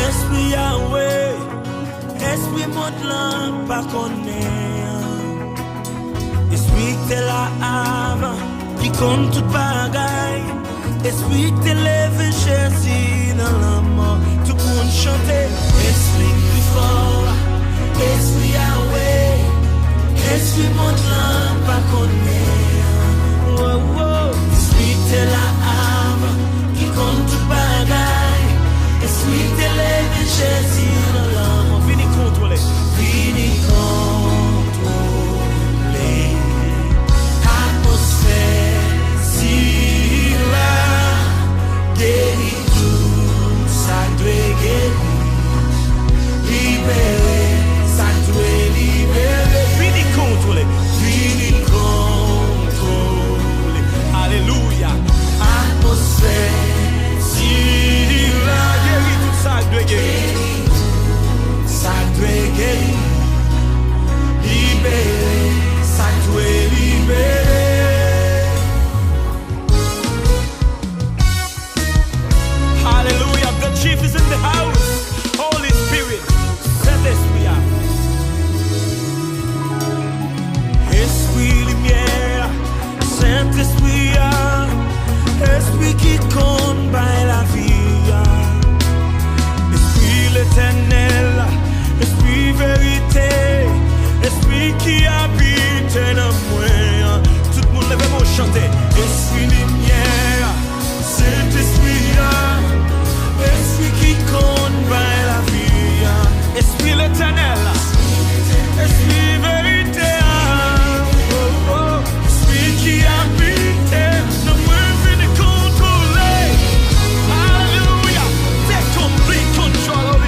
Esprit Yahweh, Esprit Montland, pas connaît. Esprit que t'es là avant, qui compte toute bagaille. Esprit que t'es levé, Jésus dans la mort. Tout le monde chante. Esprit plus fort, Esprit Yahweh, Esprit Montland, pas connaît. Oh, oh. Esprit que t'es là avant, qui compte toute bagaille. Esprit te lève, Jésus dans l'âme. Vini contrôler. Vini contrôler. Atmosphère, si là, guéris tout, ça doit guérir. Libérer, ça doit libérer. Vini contrôler. Vini contrôler. Alléluia. Atmosphère, si là, ça doit guérir, ça doit guérir, libérer, ça doit libérer. Hallelujah, the chief is in the house. Holy Spirit, Saint-Esprit. Esprit lumière, Saint-Esprit, Esprit qui combat la vie. L'éternel, esprit vérité, esprit qui habite en moi. Tout le monde lève mon chanter. Esprit lumière, Saint-Esprit, esprit qui combat la vie. Esprit l'éternel, esprit vérité, oh, oh. Esprit qui habite en moi, venez contrôler. Alléluia, take complete control.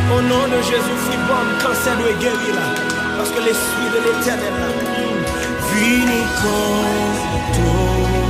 Au nom de Jésus, fripon, cancer doit guérir là. Parce que l'esprit de l'éternel là. Vini contrôler.